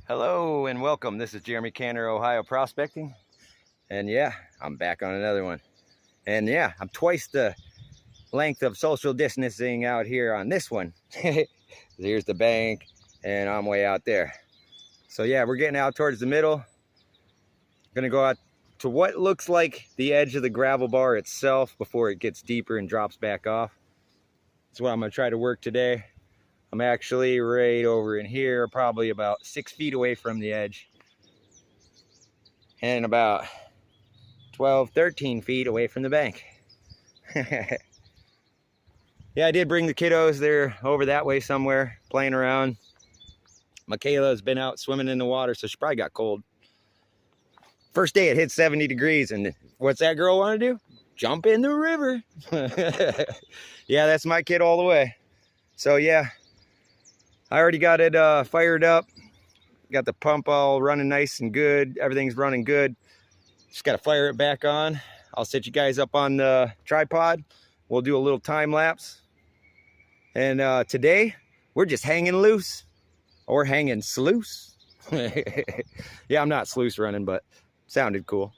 Hello and welcome. This is Jeremy Canner, Ohio Prospecting. And yeah, I'm back on another one. And yeah, I'm twice the length of social distancing out here on this one. Here's the bank and I'm way out there. So yeah, we're getting out towards the middle. Gonna go out to what looks like the edge of the gravel bar itself before it gets deeper and drops back off. That's what I'm gonna try to work today. I'm actually right over in here, probably about 6 feet away from the edge. And about 12, 13 feet away from the bank. Yeah, I did bring the kiddos. They're over that way somewhere, playing around. Michaela's been out swimming in the water, so she probably got cold. First day it hit 70 degrees, and what's that girl want to do? Jump in the river. Yeah, that's my kid all the way. So yeah, I already got it fired up. Got the pump all running nice and good. Everything's running good. Just got to fire it back on. I'll set you guys up on the tripod. We'll do a little time lapse. And today, we're just hanging loose. Or hanging sluice. Yeah, I'm not sluice running, but sounded cool.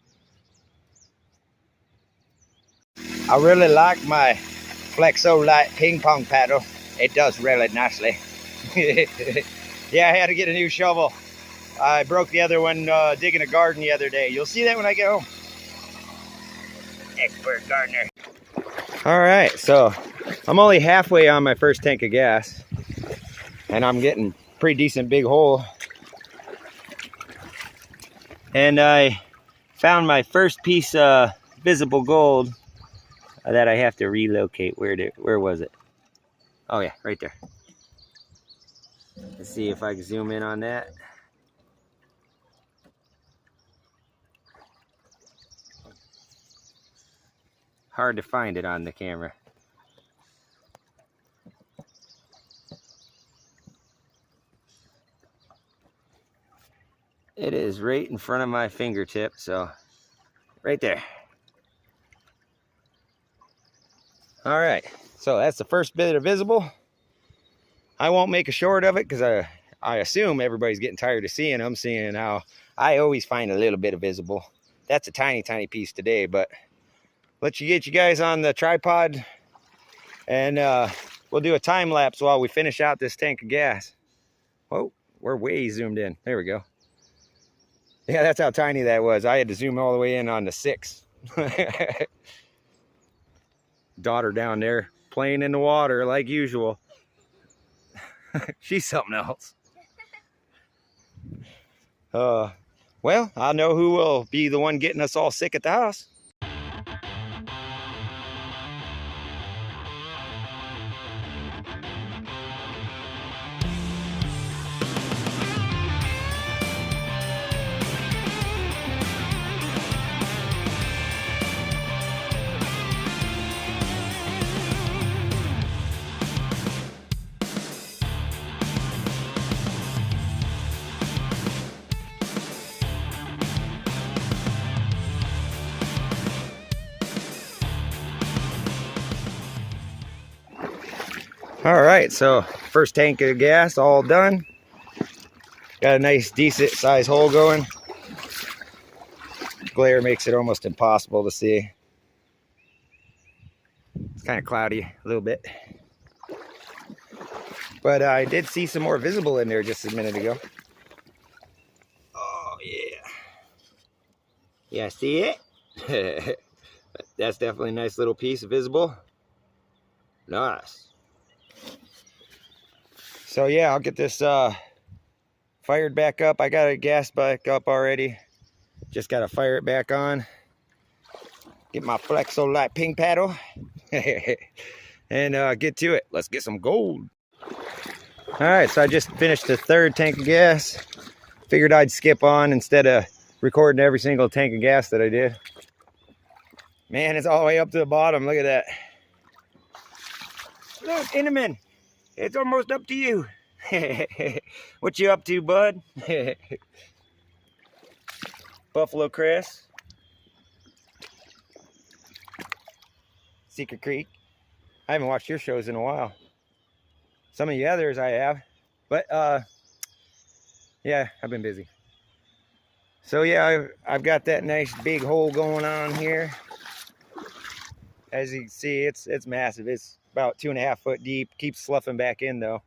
I really like my Flexo Light ping pong paddle. It does really nicely. Yeah, I had to get a new shovel. I broke the other one digging a garden the other day. You'll see that when I get home. Expert gardener. All right, so I'm only halfway on my first tank of gas, and I'm getting a pretty decent big hole. And I found my first piece of visible gold that I have to relocate. Where was it? Oh yeah, right there. Let's see if I can zoom in on that. Hard to find it on the camera. It is right in front of my fingertip, so right there. All right, so that's the first bit of visible. I won't make a short of it because I assume everybody's getting tired of seeing them, seeing how I always find a little bit of visible. That's a tiny, tiny piece today, but get you guys on the tripod, and we'll do a time lapse while we finish out this tank of gas. Oh, we're way zoomed in. There we go. Yeah, that's how tiny that was. I had to zoom all the way in on the 6. Daughter down there playing in the water like usual. She's something else. Well, I know who will be the one getting us all sick at the house. All right, so first tank of gas all done. Got a nice decent size hole going. Glare makes it almost impossible to see. It's kind of cloudy a little bit. But I did see some more visible in there just a minute ago. Oh yeah. Yeah, see it? That's definitely a nice little piece of visible. Nice. So yeah, I'll get this fired back up. I got it gassed back up already. Just got to fire it back on. Get my Flexo Light ping paddle. And get to it. Let's get some gold. All right, so I just finished the third tank of gas. Figured I'd skip on instead of recording every single tank of gas that I did. Man, it's all the way up to the bottom. Look at that. Look, Inman. It's almost up to you. What you up to, bud? Buffalo Crest. Secret Creek. I haven't watched your shows in a while. Some of the others I have. But Yeah, I've been busy. So yeah, I've got that nice big hole going on here. As you can see, it's massive. It's about 2.5 foot deep. Keeps sloughing back in though.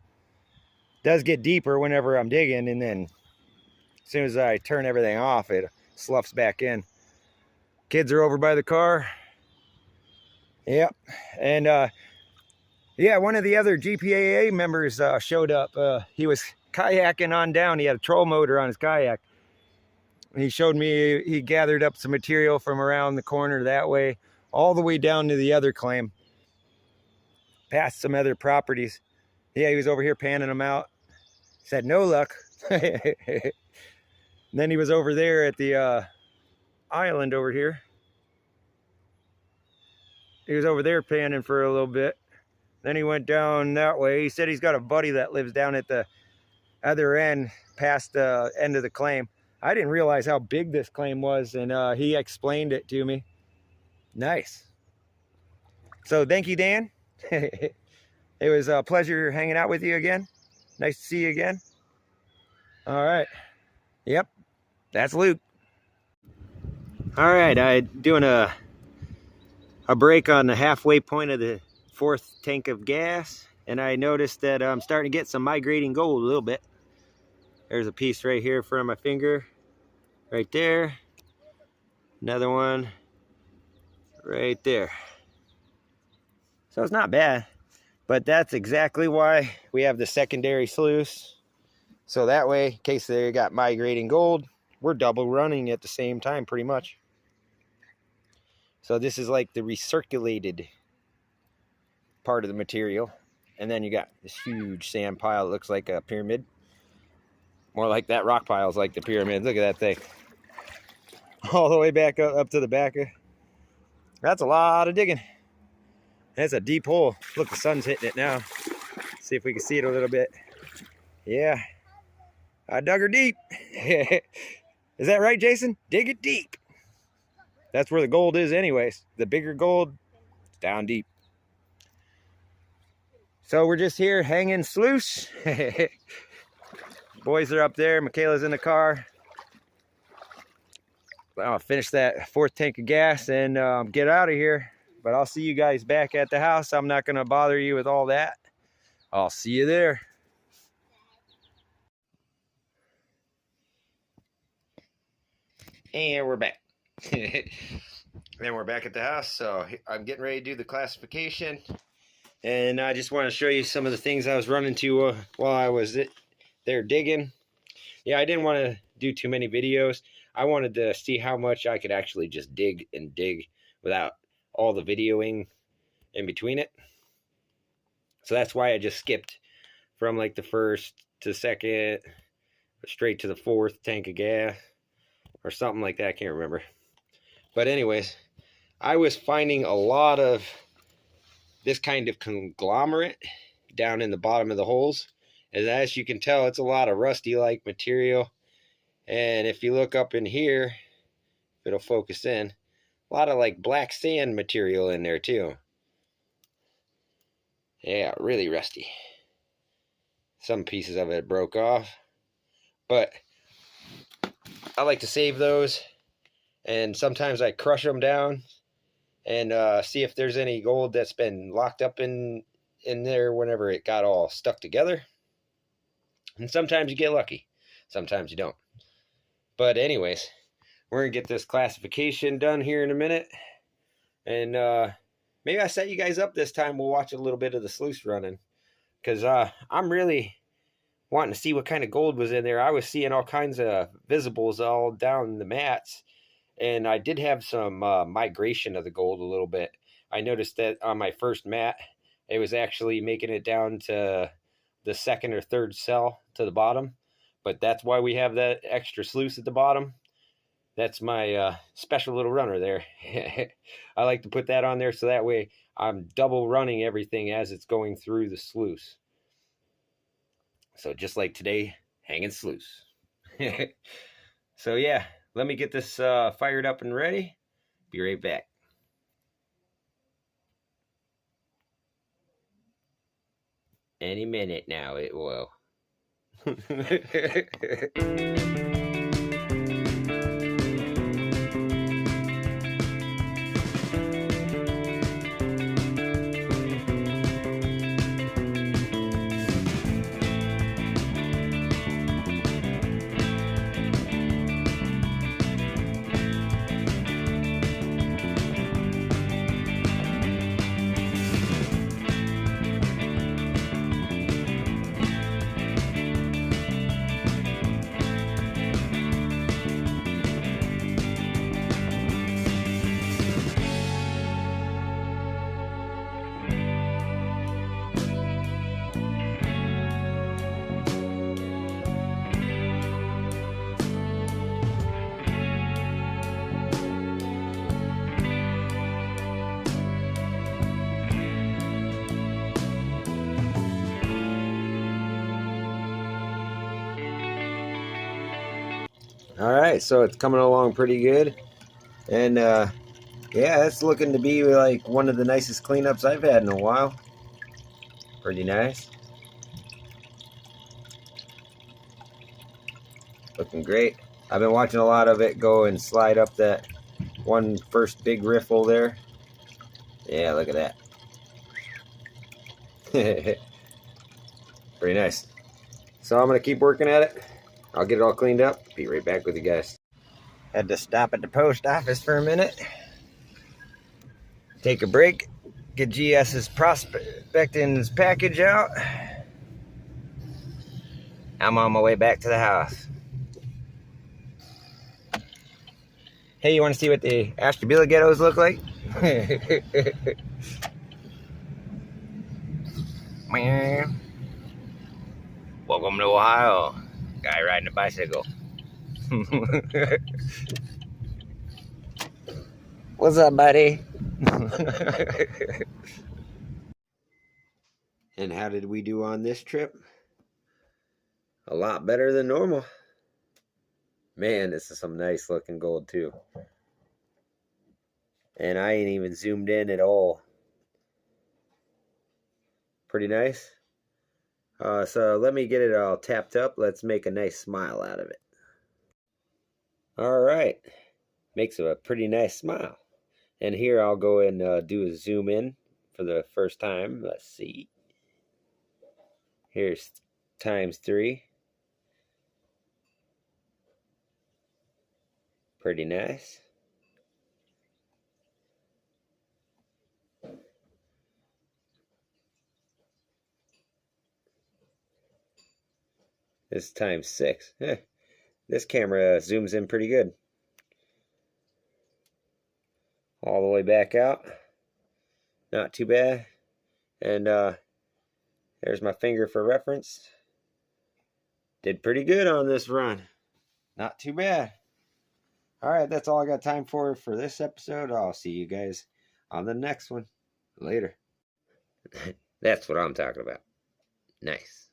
Does get deeper whenever I'm digging, and then as soon as I turn everything off, it sloughs back in. Kids are over by the car. Yep. And yeah, one of the other GPAA members showed up. He was kayaking on down. He had a troll motor on his kayak. He showed me he gathered up some material from around the corner that way, all the way down to the other claim, past some other properties. Yeah, he was over here panning them out. Said no luck. Then he was over there at the island over here. He was over there panning for a little bit. Then he went down that way. He said he's got a buddy that lives down at the other end, past the end of the claim. I didn't realize how big this claim was, and he explained it to me. Nice. So thank you, Dan. It was a pleasure hanging out with you again. Nice to see you again. All right. Yep, that's Luke. All right, I'm doing a break on the halfway point of the 4th tank of gas, and I noticed that I'm starting to get some migrating gold a little bit. There's a piece right here in front of my finger, right there. Another one right there. So it's not bad, but that's exactly why we have the secondary sluice. So that way, in case they got migrating gold, we're double running at the same time pretty much. So this is like the recirculated part of the material. And then you got this huge sand pile that looks like a pyramid. More like that rock pile is like the pyramid. Look at that thing. All the way back up to the back. That's a lot of digging. That's a deep hole. Look, the sun's hitting it now. See if we can see it a little bit. Yeah, I dug her deep. Is that right, Jason? Dig it deep. That's where the gold is anyways. The bigger gold, it's down deep. So we're just here hanging sluice. Boys are up there. Michaela's in the car. I'll finish that 4th tank of gas and get out of here. But I'll see you guys back at the house. I'm not going to bother you with all that. I'll see you there. And we're back. Then we're back at the house. So I'm getting ready to do the classification. And I just want to show you some of the things I was running to while I was there digging. Yeah, I didn't want to do too many videos. I wanted to see how much I could actually just dig and dig without all the videoing in between it. So that's why I just skipped from like the 1st to 2nd, straight to the 4th tank of gas or something like that. I can't remember. But anyways, I was finding a lot of this kind of conglomerate down in the bottom of the holes. And as you can tell, it's a lot of rusty-like material. And if you look up in here, it'll focus in, a lot of like black sand material in there too. Yeah, really rusty. Some pieces of it broke off, but I like to save those, and sometimes I crush them down and see if there's any gold that's been locked up in there whenever it got all stuck together. And sometimes you get lucky, sometimes you don't. But anyways, we're gonna get this classification done here in a minute, and maybe I set you guys up this time. We'll watch a little bit of the sluice running, because I'm really wanting to see what kind of gold was in there. I was seeing all kinds of visibles all down the mats, and I did have some migration of the gold a little bit. I noticed that on my first mat, it was actually making it down to the 2nd or 3rd cell to the bottom, but that's why we have that extra sluice at the bottom. That's my special little runner there. I like to put that on there so that way I'm double running everything as it's going through the sluice. So just like today, hanging sluice. So yeah, let me get this fired up and ready. Be right back. Any minute now it will. All right, so it's coming along pretty good. And yeah, it's looking to be like one of the nicest cleanups I've had in a while. Pretty nice. Looking great. I've been watching a lot of it go and slide up that one first big riffle there. Yeah, look at that. Pretty nice. So I'm going to keep working at it. I'll get it all cleaned up. Be right back with you guys. Had to stop at the post office for a minute. Take a break. Get GS's prospecting's package out. I'm on my way back to the house. Hey, you want to see what the Ashtabula ghettos look like? Man. Welcome to Ohio. Guy riding a bicycle. What's up, buddy? And how did we do on this trip? A lot better than normal. Man, this is some nice looking gold too. And I ain't even zoomed in at all. Pretty nice. So let me get it all tapped up. Let's make a nice smile out of it. All right. Makes a pretty nice smile. And here I'll go and do a zoom in for the first time. Let's see. Here's ×3. Pretty nice. This is ×6. This camera zooms in pretty good. All the way back out. Not too bad. And there's my finger for reference. Did pretty good on this run. Not too bad. All right, that's all I got time for this episode. I'll see you guys on the next one. Later. That's what I'm talking about. Nice.